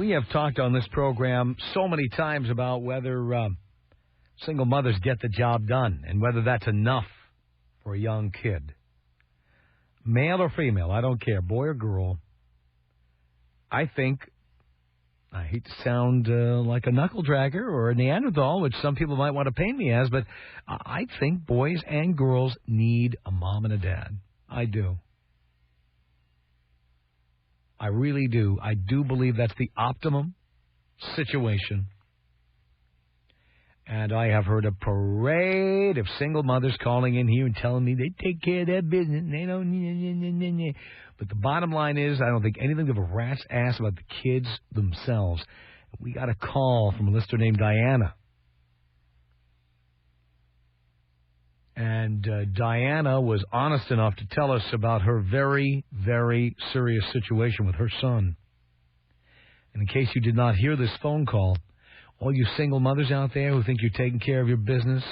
We have talked on this program so many times about whether single mothers get the job done and whether that's enough for a young kid. Male or female, I don't care, boy or girl. I think, I hate to sound like a knuckle dragger or a Neanderthal, which some people might want to paint me as, but I think boys and girls need a mom and a dad. I do. I really do. I do believe that's the optimum situation. And I have heard a parade of single mothers calling in here and telling me they take care of their business. They don't. But the bottom line is, I don't think anything of a rat's ass about the kids themselves. We got a call from a listener named Diana. And Diana was honest enough to tell us about her very, very serious situation with her son. And in case you did not hear this phone call, all you single mothers out there who think you're taking care of your business,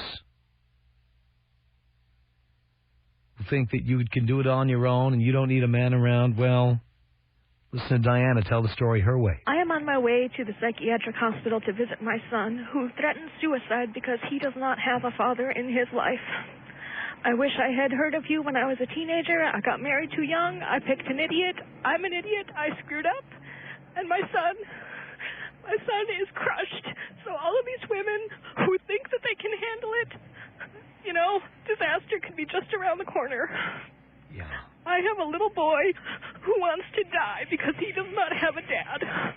who think that you can do it on your own and you don't need a man around, well, listen to Diana tell the story her way. I am on my way to the psychiatric hospital to visit my son, who threatens suicide because he does not have a father in his life. I wish I had heard of you when I was a teenager. I got married too young. I picked an idiot. I'm an idiot. I screwed up. And my son is crushed. So all of these women who think that they can handle it, you know, disaster could be just around the corner. Yeah. I have a little boy who wants to die because he does not have a dad.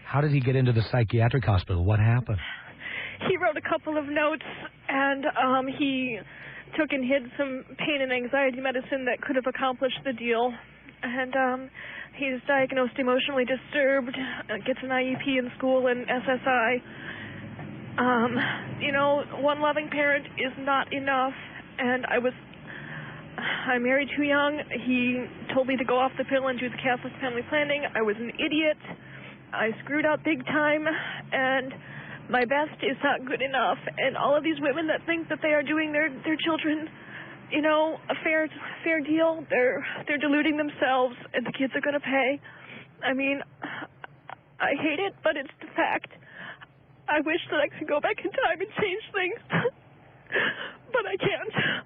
How did he get into the psychiatric hospital? What happened? He wrote a couple of notes, and he took and hid some pain and anxiety medicine that could have accomplished the deal. And he's diagnosed emotionally disturbed, gets an IEP in school and SSI. You know, one loving parent is not enough, and I married too young. He told me to go off the pill and do the Catholic family planning. I was an idiot. I screwed up big time, and my best is not good enough. And all of these women that think that they are doing their children, you know, a fair deal, they're deluding themselves, and the kids are going to pay. I mean, I hate it, but it's the fact. I wish that I could go back in time and change things, but I can't.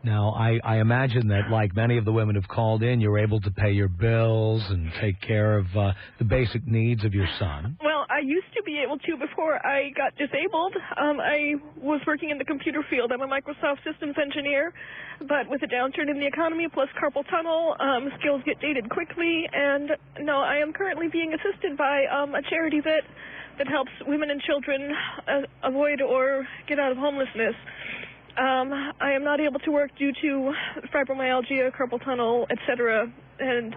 Now, I imagine that, like many of the women who've called in, you're able to pay your bills and take care of the basic needs of your son. Well, I used to be able to before I got disabled. I was working in the computer field. I'm a Microsoft systems engineer, but with a downturn in the economy plus carpal tunnel, skills get dated quickly. And no, I am currently being assisted by a charity that helps women and children avoid or get out of homelessness. I am not able to work due to fibromyalgia, carpal tunnel, etc. And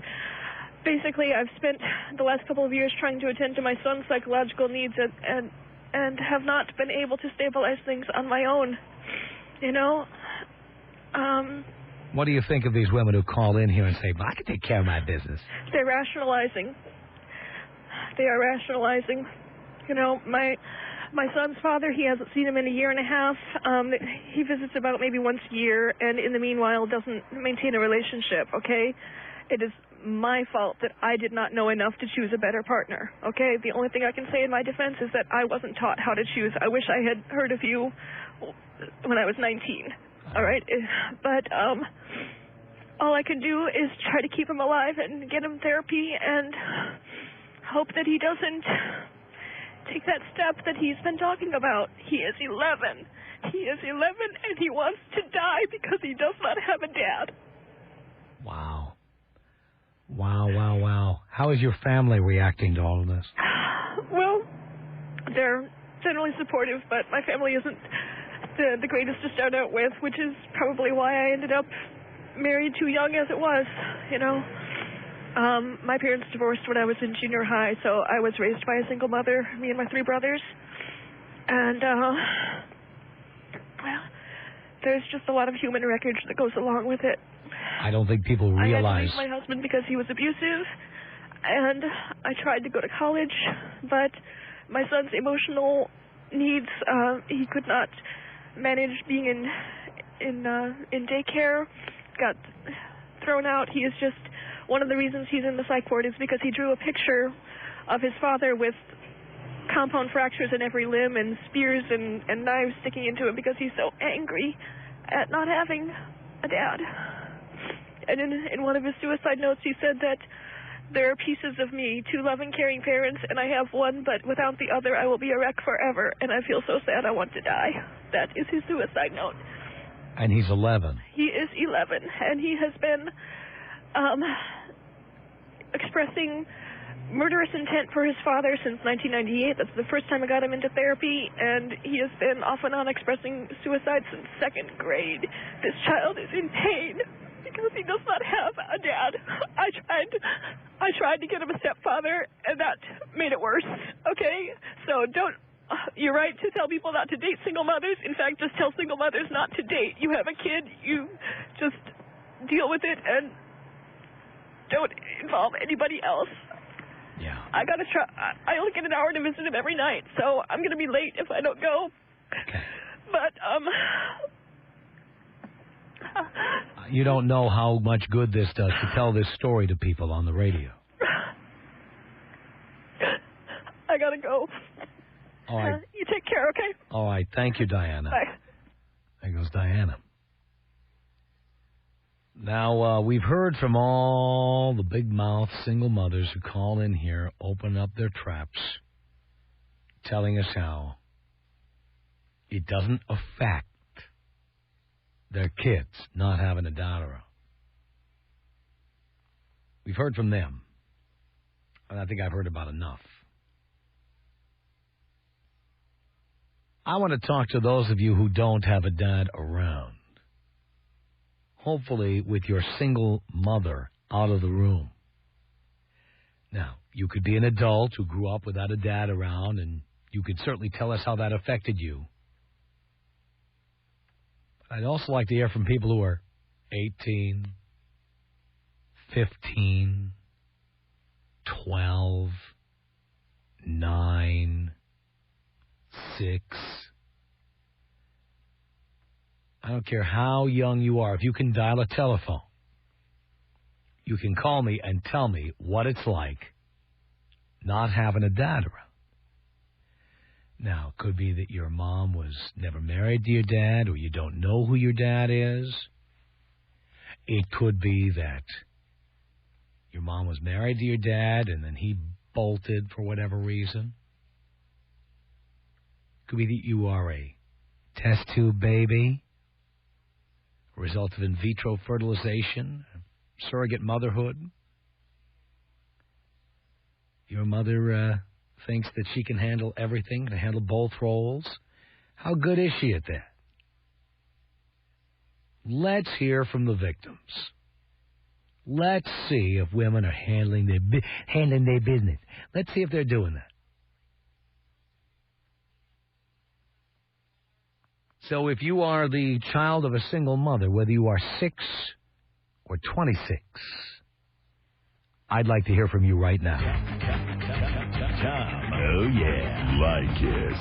basically, I've spent the last couple of years trying to attend to my son's psychological needs and have not been able to stabilize things on my own. You know? What do you think of these women who call in here and say, well, I can take care of my business? They're rationalizing. They are rationalizing. You know, my son's father, he hasn't seen him in a year and a half. He visits about maybe once a year, and in the meanwhile doesn't maintain a relationship, okay? It is my fault that I did not know enough to choose a better partner, okay? The only thing I can say in my defense is that I wasn't taught how to choose. I wish I had heard of you when I was 19, all right? But all I can do is try to keep him alive and get him therapy and hope that he doesn't take that step that he's been talking about. He is 11. He is 11, and he wants to die because he does not have a dad. Wow. Wow. How is your family reacting to all of this? Well, they're generally supportive, but my family isn't the greatest to start out with, which is probably why I ended up married too young as it was, you know. My parents divorced when I was in junior high, so I was raised by a single mother, me and my 3 brothers. And, well, there's just a lot of human wreckage that goes along with it. I don't think people realize. I had to leave my husband because he was abusive, and I tried to go to college, but my son's emotional needs, he could not manage being in daycare, got thrown out. He is just... One of the reasons he's in the psych ward is because he drew a picture of his father with compound fractures in every limb and spears and knives sticking into him because he's so angry at not having a dad. And in one of his suicide notes, he said that there are pieces of me, 2 loving, caring parents, and I have one, but without the other, I will be a wreck forever, and I feel so sad I want to die. That is his suicide note. And he's 11. He is 11, and he has been expressing murderous intent for his father since 1998. That's the first time I got him into therapy, and he has been off and on expressing suicide since 2nd grade. This child is in pain because he does not have a dad. I tried to get him a stepfather, and that made it worse. Okay? So you're right to tell people not to date single mothers. In fact, just tell single mothers not to date. You have a kid, you just deal with it and don't involve anybody else. Yeah. I gotta try. I only get an hour to visit him every night, so I'm gonna be late if I don't go. Okay. But you don't know how much good this does to tell this story to people on the radio. I gotta go. All right. You take care, okay? All right. Thank you, Diana. Bye. There goes Diana. Now, we've heard from all the big-mouth single mothers who call in here, open up their traps, telling us how it doesn't affect their kids not having a dad around. We've heard from them, and I think I've heard about enough. I want to talk to those of you who don't have a dad around. Hopefully with your single mother out of the room. Now, you could be an adult who grew up without a dad around, and you could certainly tell us how that affected you. But I'd also like to hear from people who are 18, 15, 12, 9, 6. I don't care how young you are. If you can dial a telephone, you can call me and tell me what it's like not having a dad around. Now, it could be that your mom was never married to your dad, or you don't know who your dad is. It could be that your mom was married to your dad and then he bolted for whatever reason. It could be that you are a test tube baby, a result of in vitro fertilization, surrogate motherhood. Your mother thinks that she can handle everything, can handle both roles. How good is she at that? Let's hear from the victims. Let's see if women are handling their business. Let's see if they're doing that. So if you are the child of a single mother, whether you are 6 or 26, I'd like to hear from you right now. Oh, yeah. Leykis.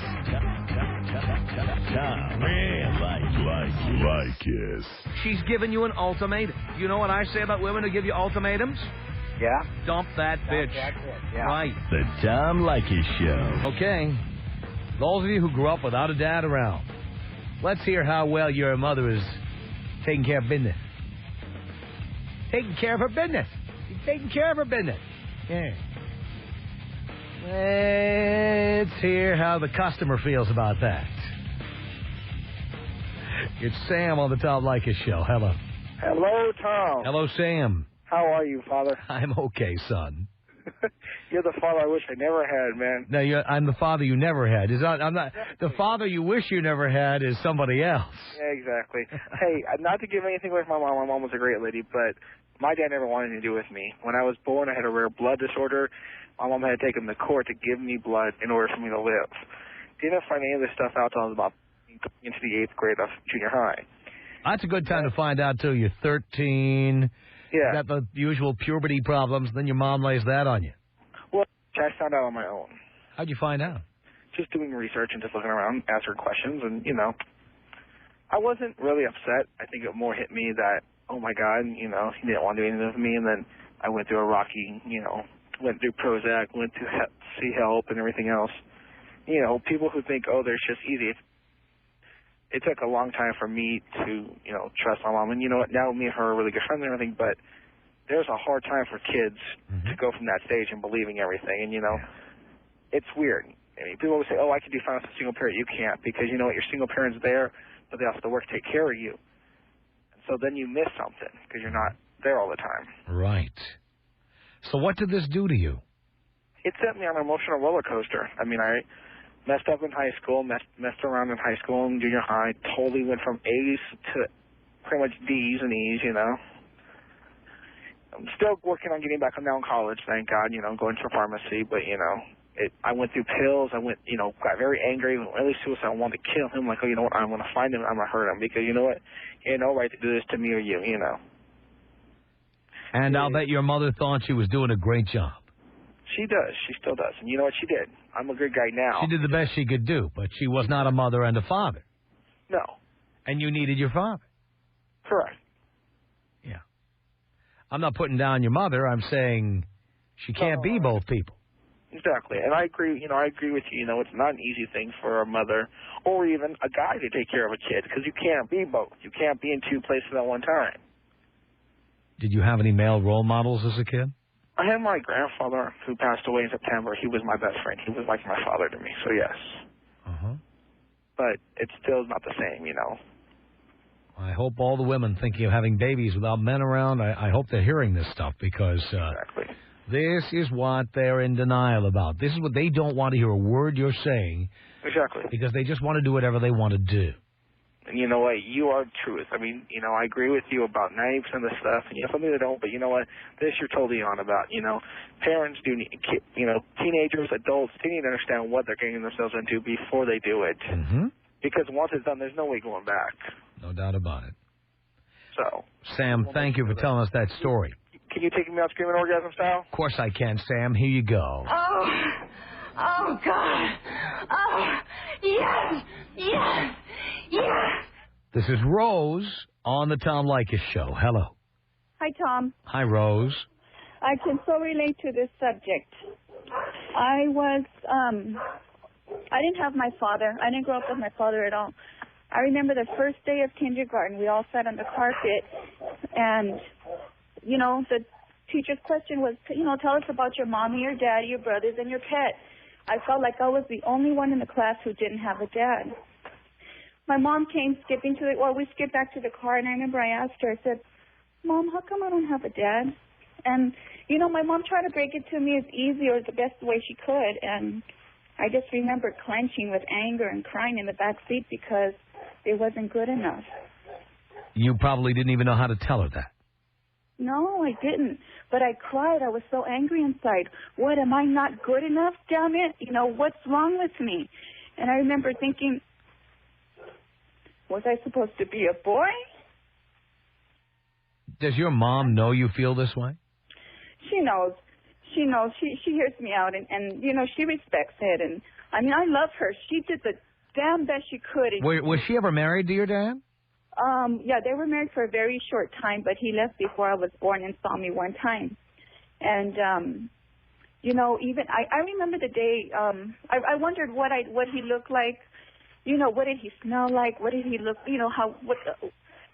Leykis. She's giving you an ultimatum. You know what I say about women who give you ultimatums? Yeah? Dump that bitch. Yeah. Right. The Tom Leykis Show. Okay. Those of you who grew up without a dad around, let's hear how well your mother is taking care of business. Taking care of her business. She's taking care of her business. Yeah. Let's hear how the customer feels about that. It's Sam on the Tom Leykis Show. Hello. Hello, Tom. Hello, Sam. How are you, Father? I'm okay, son. You're the father I wish I never had, man. No, I'm the father you never had. I'm not. The father you wish you never had is somebody else. Yeah, exactly. Hey, not to give anything away from my mom. My mom was a great lady, but my dad never wanted anything to do with me. When I was born, I had a rare blood disorder. My mom had to take him to court to give me blood in order for me to live. Didn't find any of this stuff out until I was about into the 8th grade of junior high. That's a good time to find out, too. You're 13. Yeah. Got the usual puberty problems. Then your mom lays that on you. Well, I found out on my own. How'd you find out? Just doing research and just looking around, answering questions, and, I wasn't really upset. I think it more hit me that, oh, my God, he didn't want to do anything with me, and then I went through a rocky, went through Prozac, went to see help and everything else. You know, people who think, oh, there's just easy. It took a long time for me to, you know, trust my mom. And you know what? Now me and her are really good friends and everything, but there's a hard time for kids to go from that stage and believing everything. And, you know, it's weird. I mean, people always say, oh, I can do fine as a single parent. You can't, because you know what? Your single parent's there, but they also have to work to take care of you. And so then you miss something because you're not there all the time. Right. So what did this do to you? It sent me on an emotional roller coaster. I mean, I messed up in high school, messed around in high school and junior high, totally went from A's to pretty much D's and E's, you know. I'm still working on getting back. I'm now in college, thank God, you know, going to pharmacy, but, you know, I went through pills. I went, you know, got very angry, went really suicidal. I wanted to kill him. Like, oh, you know what, I'm going to find him, I'm going to hurt him, because you know what, he had no right to do this to me or you know. And I'll bet your mother thought she was doing a great job. She does. She still does. And you know what she did? I'm a good guy now. She did the best she could do, but she was not a mother and a father. No. And you needed your father. Correct. Yeah. I'm not putting down your mother. I'm saying she can't be both people. Exactly. And I agree, you know, I agree with you. You know, it's not an easy thing for a mother or even a guy to take care of a kid, because you can't be both. You can't be in two places at one time. Did you have any male role models as a kid? I had my grandfather who passed away in September. He was my best friend. He was like my father to me, so yes. Uh-huh. But it's still not the same, you know. I hope all the women thinking of having babies without men around, I hope they're hearing this stuff, because exactly. This is what they're in denial about. This is what they don't want to hear a word you're saying. Exactly. Because they just want to do whatever they want to do. And you know what? You are the truth. I mean, you know, I agree with you about 90% of the stuff. And you know, some people don't, but you know what? This you're totally on about. You know, parents do need, you know, teenagers, adults, they need to understand what they're getting themselves into before they do it. Mm-hmm. Because once it's done, there's no way going back. No doubt about it. So. Sam, thank you for telling us that story. Can you take me out screaming orgasm style? Of course I can, Sam. Here you go. Oh, God. Oh, yes, yes, yes. This is Rose on the Tom Leykis Show. Hello. Hi, Tom. Hi, Rose. I can so relate to this subject. I didn't have my father. I didn't grow up with my father at all. I remember the first day of kindergarten, we all sat on the carpet, and, you know, the teacher's question was, you know, tell us about your mommy, your daddy, your brothers, and your pet. I felt like I was the only one in the class who didn't have a dad. My mom came skipping we skipped back to the car, and I remember I asked her, I said, Mom, how come I don't have a dad? And, you know, my mom tried to break it to me as easy or the best way she could, and I just remember clenching with anger and crying in the back seat because it wasn't good enough. You probably didn't even know how to tell her that. No, I didn't. But I cried. I was so angry inside. What, am I not good enough, damn it? You know, what's wrong with me? And I remember thinking, was I supposed to be a boy? Does your mom know you feel this way? She knows. She knows. She hears me out, and you know, she respects it. And, I mean, I love her. She did the damn best she could. Was she ever married to your dad? Yeah, they were married for a very short time, but he left before I was born and saw me one time. And, you know, even I remember the day, I wondered what he looked like. You know, what did he smell like? What did he look, you know,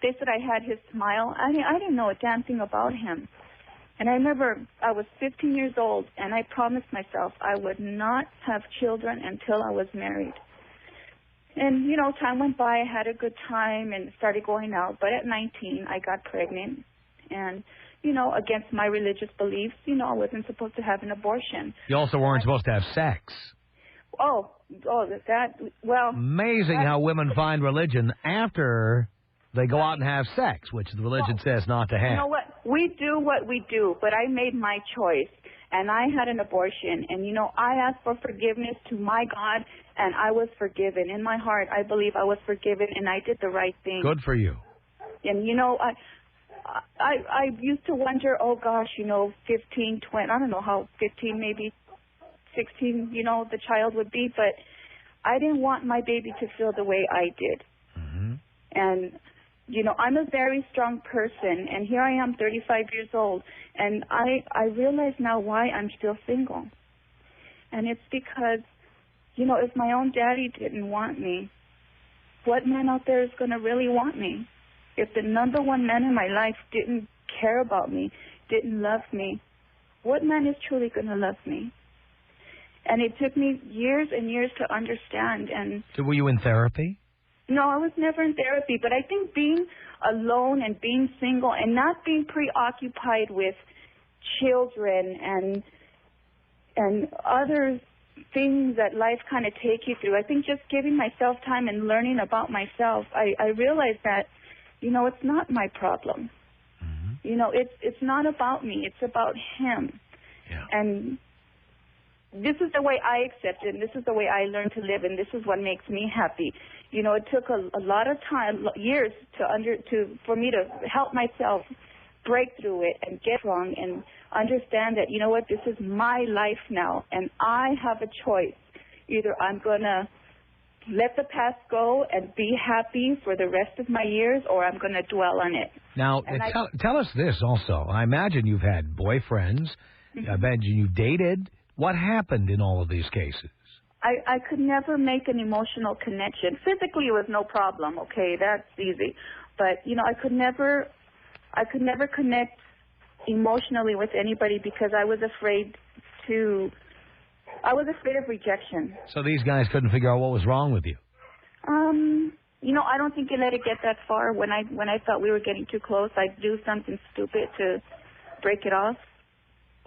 they said I had his smile. I didn't know a damn thing about him. And I remember I was 15 years old, and I promised myself I would not have children until I was married. And, you know, time went by, I had a good time and started going out. But at 19, I got pregnant. And, you know, against my religious beliefs, you know, I wasn't supposed to have an abortion. You also weren't supposed to have sex. Amazing how women find religion after they go out and have sex, which the religion says not to have. You know what? We do what we do, but I made my choice. And I had an abortion, and, you know, I asked for forgiveness to my God, and I was forgiven. In my heart, I believe I was forgiven, and I did the right thing. Good for you. And, you know, I used to wonder, oh, gosh, you know, 15, 20, I don't know how 15, maybe 16, you know, the child would be, but I didn't want my baby to feel the way I did. Mm-hmm. And you know, I'm a very strong person, and here I am, 35 years old, and I realize now why I'm still single. And it's because, you know, if my own daddy didn't want me, what man out there is going to really want me? If the number one man in my life didn't care about me, didn't love me, what man is truly going to love me? And it took me years and years to understand. And So were you in therapy? no, I was never in therapy, but I think being alone and being single and not being preoccupied with children and other things that life kind of take you through, I think just giving myself time and learning about myself, I realized that, you know, it's not my problem. Mm-hmm. You know, it's not about me. It's about him. Yeah. And this is the way I accept it, and this is the way I learn to live, and this is what makes me happy. You know, it took a lot of time, years for me to help myself break through it and get strong and understand that, you know what, this is my life now, and I have a choice. Either I'm going to let the past go and be happy for the rest of my years, or I'm going to dwell on it. Now, tell us this also. I imagine you've had boyfriends. I imagine you dated. What happened in all of these cases? I could never make an emotional connection. Physically, it was no problem. Okay, that's easy. But, you know, I could never connect emotionally with anybody because I was afraid of rejection. So these guys couldn't figure out what was wrong with you? You know, I don't think you let it get that far. When I thought we were getting too close, I'd do something stupid to break it off.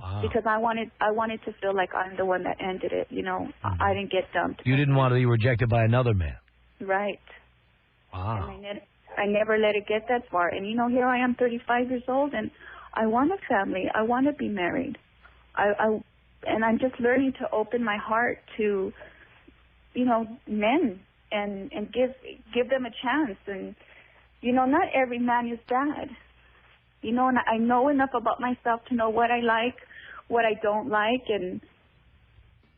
Wow. Because I wanted to feel like I'm the one that ended it. You know, I didn't get dumped. You didn't want to be rejected by another man. Right. Wow. And I never let it get that far. And, you know, here I am, 35 years old, and I want a family. I want to be married. And I'm just learning to open my heart to, you know, men and give them a chance. And, you know, not every man is bad. You know, and I know enough about myself to know what I like, what I don't like, and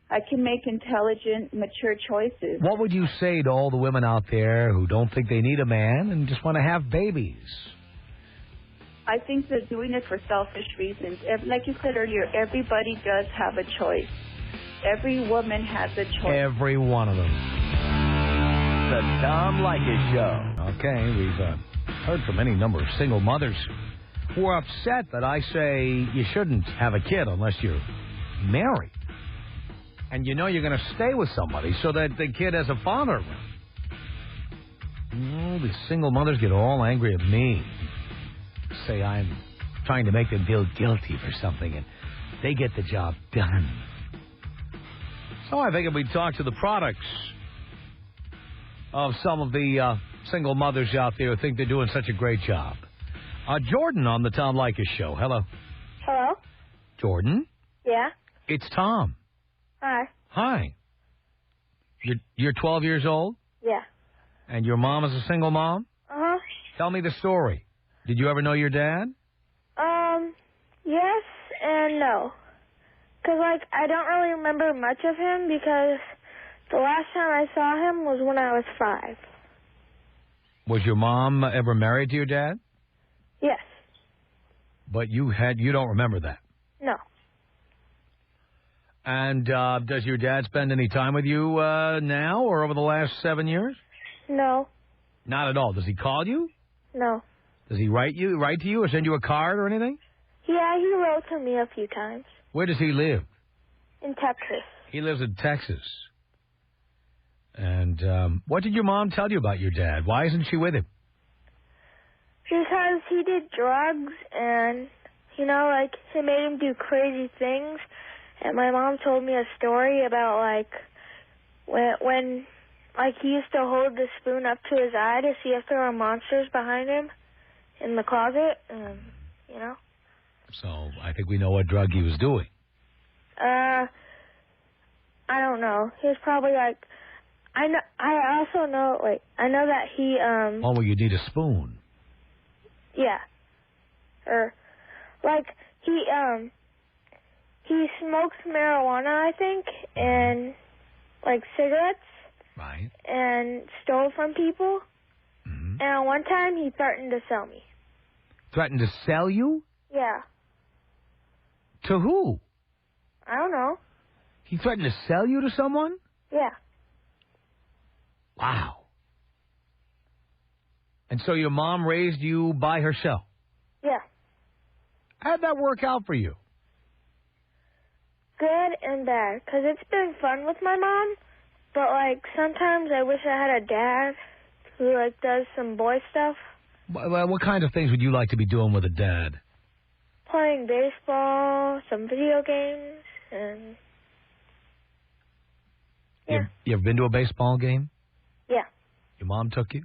I can make intelligent, mature choices. What would you say to all the women out there who don't think they need a man and just want to have babies? I think they're doing it for selfish reasons. Like you said earlier, everybody does have a choice. Every woman has a choice. Every one of them. The Tom Leykis Show. Okay, we've heard from any number of single mothers who are upset that I say you shouldn't have a kid unless you're married. And you know you're going to stay with somebody so that the kid has a father. These single mothers get all angry at me. Say I'm trying to make them feel guilty for something, and they get the job done. So I figured we'd talk to the products of some of the single mothers out there who think they're doing such a great job. Jordan on the Tom Leykis Show. Hello. Hello? Jordan? Yeah? It's Tom. Hi. Hi. You're 12 years old? Yeah. And your mom is a single mom? Uh-huh. Tell me the story. Did you ever know your dad? Yes and no. 'Cause, like, I don't really remember much of him because the last time I saw him was when I was 5. Was your mom ever married to your dad? Yes. But you don't remember that? No. And does your dad spend any time with you now or over the last 7 years? No. Not at all. Does he call you? No. Does he write to you or send you a card or anything? Yeah, he wrote to me a few times. Where does he live? In Texas. He lives in Texas. And what did your mom tell you about your dad? Why isn't she with him? Because he did drugs and, you know, like, it made him do crazy things. And my mom told me a story about, like, when like, he used to hold the spoon up to his eye to see if there were monsters behind him in the closet, you know. So I think we know what drug he was doing. I don't know. He was probably, like, I know that he, Oh, well, you need a spoon. Yeah. Or, like, he smokes marijuana, I think, and, like, cigarettes. Right. And stole from people. Mm-hmm. And one time he threatened to sell me. Threatened to sell you? Yeah. To who? I don't know. He threatened to sell you to someone? Yeah. Wow. And so your mom raised you by herself? Yeah. How'd that work out for you? Good and bad, because it's been fun with my mom, but, like, sometimes I wish I had a dad who, like, does some boy stuff. Well, what kind of things would you like to be doing with a dad? Playing baseball, some video games, and... Yeah. You ever been to a baseball game? Yeah. Your mom took you?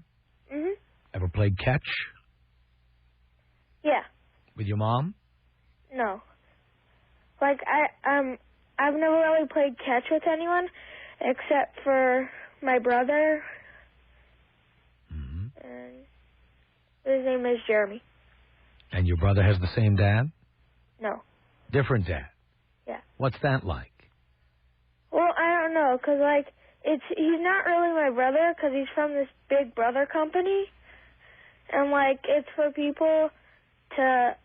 Mhm. Ever played catch? Yeah. With your mom? No. Like, I've never really played catch with anyone except for my brother. Mm-hmm. And his name is Jeremy. And your brother has the same dad? No. Different dad? Yeah. What's that like? Well, I don't know, because, like, he's not really my brother because he's from this Big Brother company. And, like, it's for people to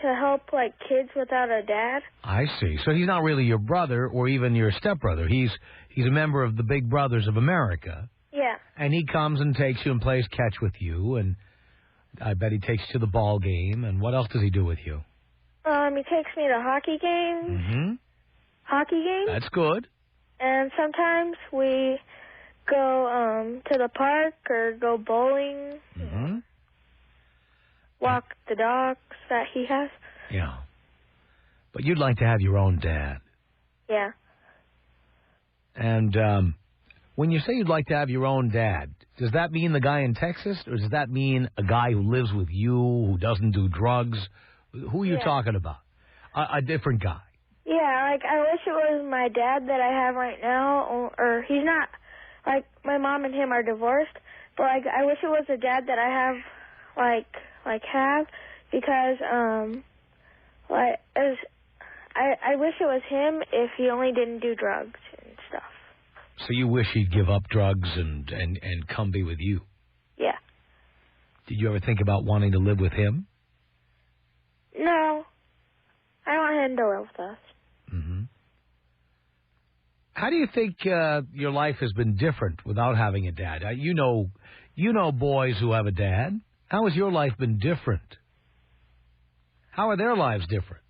help, like, kids without a dad. I see. So he's not really your brother or even your stepbrother. He's a member of the Big Brothers of America. Yeah. And he comes and takes you and plays catch with you, and I bet he takes you to the ball game. And what else does he do with you? He takes me to hockey games. Mm-hmm. Hockey games. That's good. And sometimes we go to the park or go bowling. Mm-hmm. Walk the dogs that he has. Yeah. But you'd like to have your own dad. Yeah. And when you say you'd like to have your own dad, does that mean the guy in Texas, or does that mean a guy who lives with you, who doesn't do drugs? Who are you talking about? A different guy. Yeah, like, I wish it was my dad that I have right now, or he's not, like, my mom and him are divorced, but, like, I wish it was the dad that I have, have, because, I wish it was him if he only didn't do drugs and stuff. So you wish he'd give up drugs and come be with you? Yeah. Did you ever think about wanting to live with him? No. I want him to live with us. Mm-hmm. How do you think your life has been different without having a dad? You know boys who have a dad. How has your life been different? How are their lives different?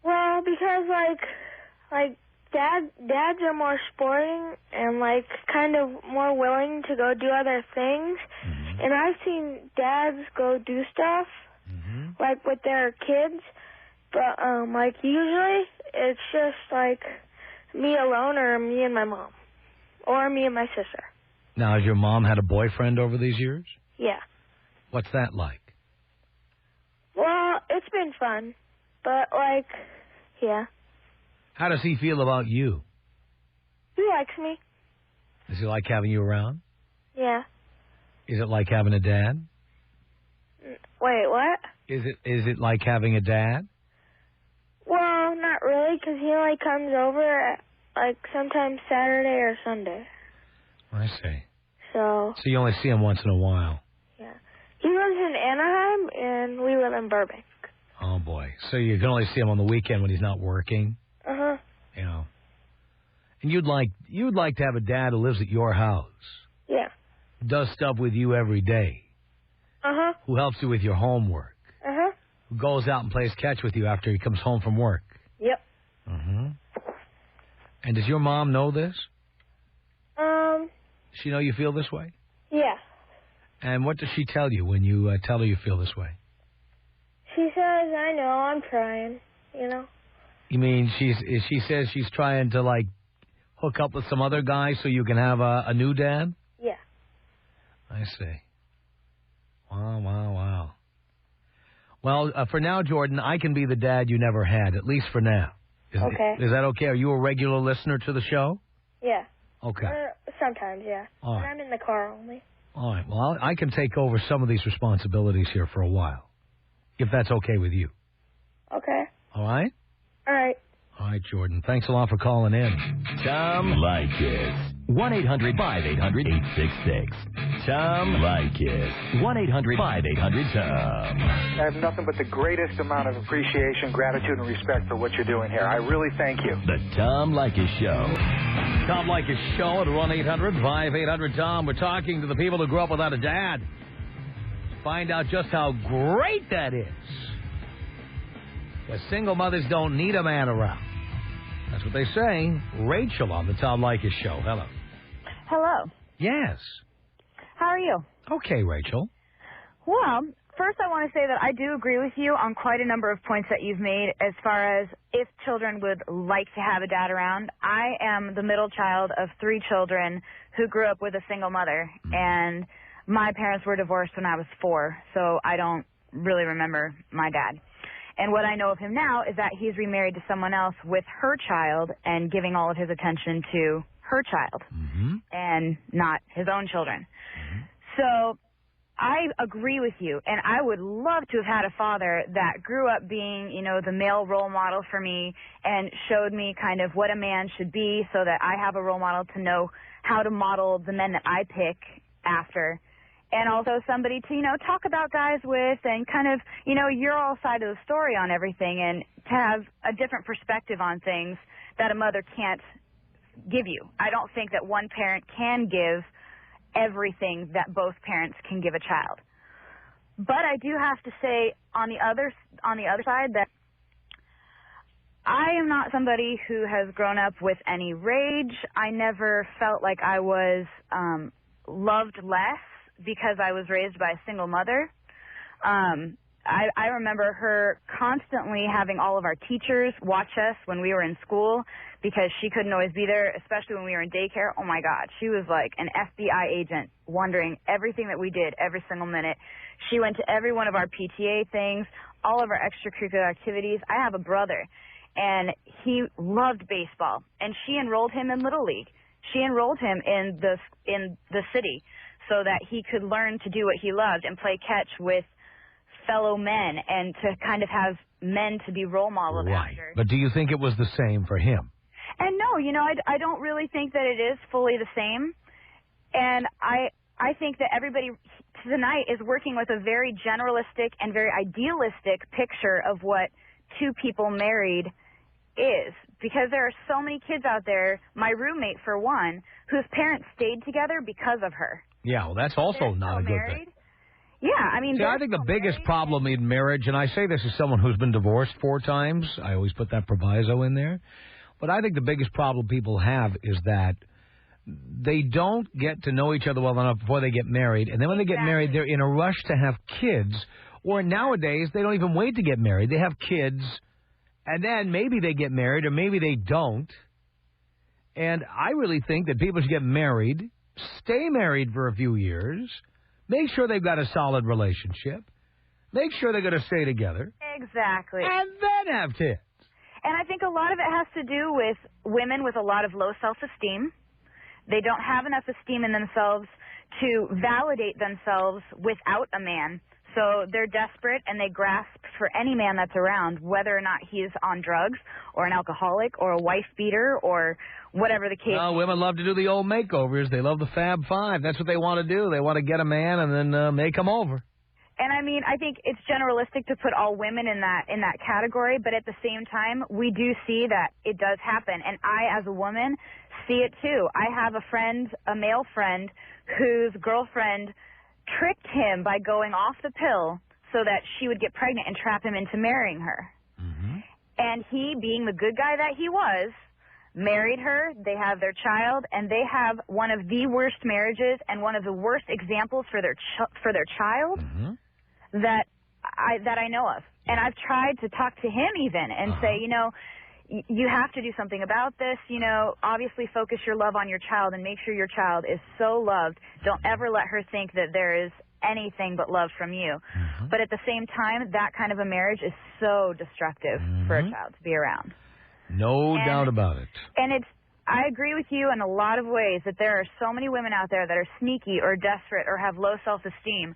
Well, because like dads are more sporting and like kind of more willing to go do other things. Mm-hmm. And I've seen dads go do stuff like with their kids, but like usually it's just like me alone or me and my mom or me and my sister. Now, has your mom had a boyfriend over these years? Yeah. What's that like? Well, it's been fun, but like, yeah. How does he feel about you? He likes me. Does he like having you around? Yeah. Is it like having a dad? Wait, what? Is it like having a dad? Well, not really, because he only comes over at, like, sometimes Saturday or Sunday. I see. So you only see him once in a while. Yeah. He lives in Anaheim, and we live in Burbank. Oh, boy. So you can only see him on the weekend when he's not working? Uh-huh. You know. And you'd like to have a dad who lives at your house. Yeah. Does stuff with you every day. Uh-huh. Who helps you with your homework. Uh-huh. Who goes out and plays catch with you after he comes home from work. Yep. Mm-hmm. And does your mom know this? Does she know you feel this way? Yeah. And what does she tell you when you tell her you feel this way? She says, I know, I'm trying, you know. You mean she says she's trying to, like, hook up with some other guy so you can have a new dad? Yeah. I see. Wow. Well, for now, Jordan, I can be the dad you never had, at least for now. Okay. Is that okay? Are you a regular listener to the show? Yeah. Okay. Sometimes, yeah. All right. But I'm in the car only. All right. Well, I can take over some of these responsibilities here for a while, if that's okay with you. Okay. All right? All right. All All right, Jordan. Thanks a lot for calling in. Tom Leykis. 1-800-5800-866. Tom Leykis. 1-800-5800-TOM. I have nothing but the greatest amount of appreciation, gratitude, and respect for what you're doing here. I really thank you. The Tom Leykis Show. Tom Leykis Show at 1-800-5800-TOM. We're talking to the people who grew up without a dad. Find out just how great that is. Because single mothers don't need a man around. That's what they say. Rachel on the Tom Leykis Show. Hello. Hello. Yes. How are you? Okay, Rachel. Well, first I want to say that I do agree with you on quite a number of points that you've made as far as if children would like to have a dad around. I am the middle child of 3 children who grew up with a single mother, and my parents were divorced when I was 4, so I don't really remember my dad. And what I know of him now is that he's remarried to someone else with her child and giving all of his attention to her child and not his own children. So I agree with you, and I would love to have had a father that grew up being, you know, the male role model for me and showed me kind of what a man should be so that I have a role model to know how to model the men that I pick after. And also somebody to, you know, talk about guys with and kind of, you know, your all side of the story on everything and to have a different perspective on things that a mother can't give you. I don't think that one parent can give everything that both parents can give a child. But I do have to say on the other side that I am not somebody who has grown up with any rage. I never felt like I was loved less because I was raised by a single mother. I remember her constantly having all of our teachers watch us when we were in school because she couldn't always be there, especially when we were in daycare. Oh, my God. She was like an FBI agent wondering everything that we did every single minute. She went to every one of our PTA things, all of our extracurricular activities. I have a brother, and he loved baseball, and she enrolled him in Little League. She enrolled him in the city so that he could learn to do what he loved and play catch with fellow men and to kind of have men to be role modeled after. But do you think it was the same for him? And no, you know, I don't really think that it is fully the same. And I think that everybody tonight is working with a very generalistic and very idealistic picture of what 2 people married is. Because there are so many kids out there, my roommate for one, whose parents stayed together because of her. Yeah, well, that's also not a good thing. Yeah, I mean... See, I think the biggest problem in marriage, and I say this as someone who's been divorced 4 times, I always put that proviso in there, but I think the biggest problem people have is that they don't get to know each other well enough before they get married, and then when they get married, they're in a rush to have kids, or nowadays, they don't even wait to get married. They have kids, and then maybe they get married, or maybe they don't, and I really think that people should get married, stay married for a few years, make sure they've got a solid relationship, make sure they're going to stay together. Exactly. And then have kids. And I think a lot of it has to do with women with a lot of low self-esteem. They don't have enough esteem in themselves to validate themselves without a man. So they're desperate and they grasp for any man that's around, whether or not he's on drugs or an alcoholic or a wife beater or whatever the case. No, women love to do the old makeovers. They love the Fab Five. That's what they want to do. They want to get a man and then make him over. And I mean, I think it's generalistic to put all women in that category, but at the same time, we do see that it does happen. And I, as a woman, see it too. I have a friend, a male friend, whose girlfriend tricked him by going off the pill so that she would get pregnant and trap him into marrying her. And he, being the good guy that he was, married her. They have their child, and they have one of the worst marriages and one of the worst examples for their child that I know of. And I've tried to talk to him even and say, you know, you have to do something about this. You know, obviously focus your love on your child and make sure your child is so loved. Don't ever let her think that there is anything but love from you. But at the same time, that kind of a marriage is so destructive for a child to be around. No doubt about it. And I agree with you in a lot of ways that there are so many women out there that are sneaky or desperate or have low self-esteem.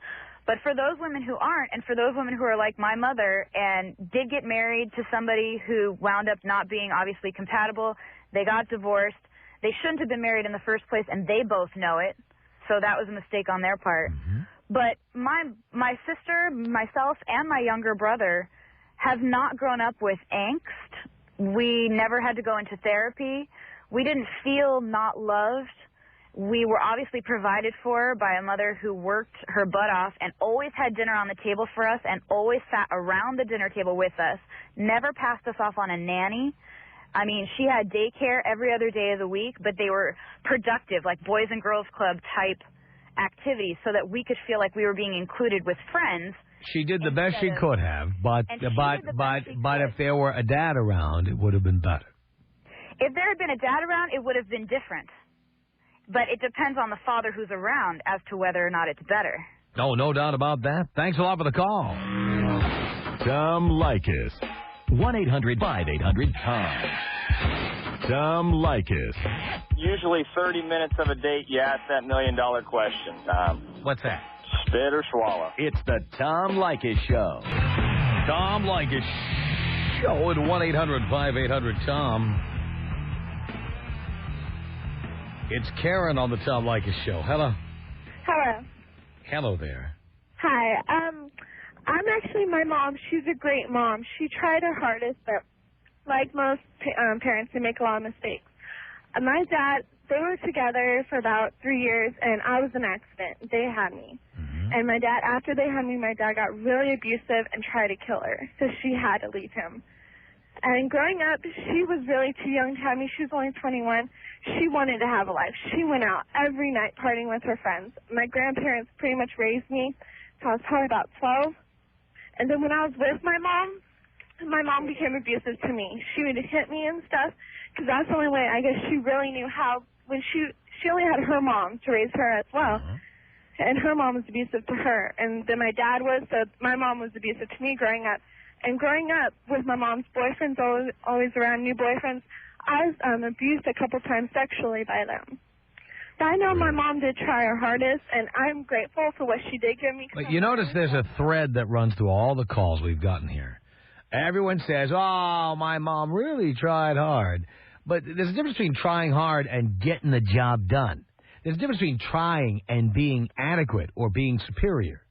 But for those women who aren't, and for those women who are like my mother and did get married to somebody who wound up not being obviously compatible, they got divorced, they shouldn't have been married in the first place, and they both know it. So that was a mistake on their part. But my sister, myself, and my younger brother have not grown up with angst. We never had to go into therapy. We didn't feel not loved. We were obviously provided for by a mother who worked her butt off and always had dinner on the table for us and always sat around the dinner table with us, never passed us off on a nanny. I mean, she had daycare every other day of the week, but they were productive, like Boys and Girls Club type activities, so that we could feel like we were being included with friends. She did the best she could have, but if there were a dad around, it would have been better. If there had been a dad around, it would have been different. But it depends on the father who's around as to whether or not it's better. Oh, no doubt about that. Thanks a lot for the call. Tom Leykis. 1-800-5800-TOM. Tom Leykis. Usually 30 minutes of a date, you ask that $1 million question, Tom. What's that? Spit or swallow? It's the Tom Leykis Show. Tom Leykis Show at 1-800-5800-TOM. It's Karen on the Tom Leykis Show. Hello. Hello. Hello there. Hi. I'm actually my mom. She's a great mom. She tried her hardest, but like most parents, they make a lot of mistakes. My dad, they were together for about 3 years, and I was an accident. They had me. And my dad, after they had me, my dad got really abusive and tried to kill her, so she had to leave him. And growing up, she was really too young to have me. She was only 21. She wanted to have a life. She went out every night partying with her friends. My grandparents pretty much raised me until I was probably about 12. And then when I was with my mom became abusive to me. She would hit me and stuff, because that's the only way I guess she really knew how. When she only had her mom to raise her as well, and her mom was abusive to her. And then my dad was, so my mom was abusive to me growing up. And growing up with my mom's boyfriends, always around new boyfriends, I was abused a couple times sexually by them. But I know my mom did try her hardest, and I'm grateful for what she did give me. But you notice there's a thread that runs through all the calls we've gotten here. Everyone says, oh, my mom really tried hard. But there's a difference between trying hard and getting the job done. There's a difference between trying and being adequate or being superior.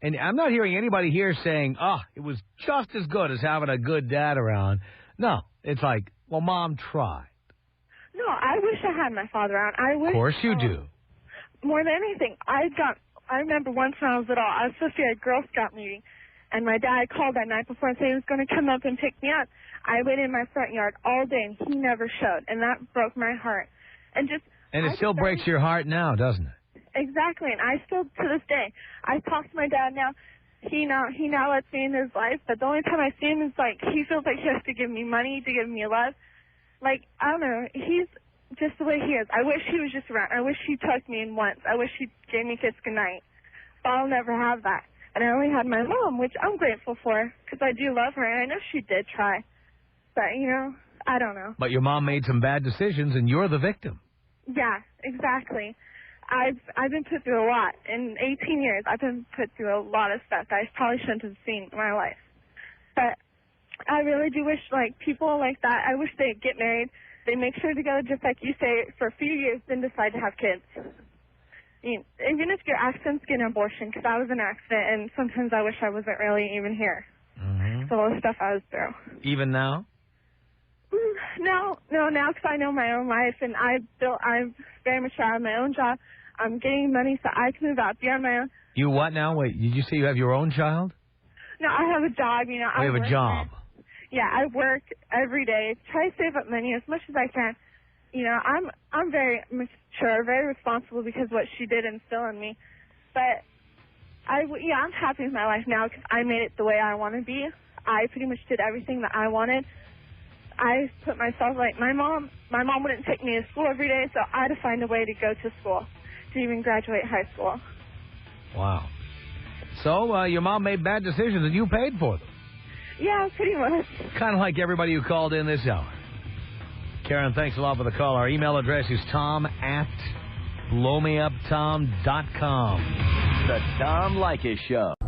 And I'm not hearing anybody here saying, it was just as good as having a good dad around. No, it's like, well, Mom tried. No, I wish I had my father around. I wish. Of course you do. More than anything, I remember once when I was little, I was supposed to be at a Girl Scout meeting, and my dad called that night before and said he was going to come up and pick me up. I waited in my front yard all day, and he never showed, and that broke my heart. And it still breaks your heart now, doesn't it? Exactly, and I still, to this day, I talk to my dad now. He now lets me in his life, but the only time I see him is like he feels like he has to give me money to give me love. Like, I don't know, he's just the way he is. I wish he was just around. I wish he tucked me in once. I wish he gave me a kiss goodnight. But I'll never have that. And I only had my mom, which I'm grateful for, because I do love her, and I know she did try. But, I don't know. But your mom made some bad decisions, and you're the victim. Yeah, exactly. I've been put through a lot. In 18 years, I've been put through a lot of stuff that I probably shouldn't have seen in my life. But I really do wish, people like that, I wish they'd get married. They make sure to go, just like you say, for a few years, then decide to have kids. Even if your accidents, get an abortion, because I was an accident, and sometimes I wish I wasn't really even here. So all the stuff I was through. Even now? No, now because I know my own life, and I'm very much out of my own job. I'm getting money so I can move out, be on my own. You what now? Wait, did you say you have your own child? No, I have a job, I have a job. Yeah, I work every day, try to save up money as much as I can. I'm very mature, very responsible because of what she did instill in me. But I'm happy with my life now because I made it the way I want to be. I pretty much did everything that I wanted. I put myself, my mom wouldn't take me to school every day, so I had to find a way to go to school, to even graduate high school. Wow. So your mom made bad decisions and you paid for them. Yeah, pretty much. Kind of like everybody who called in this hour. Karen, thanks a lot for the call. Our email address is tom@blowmeuptom.com. The Tom Leykis Show.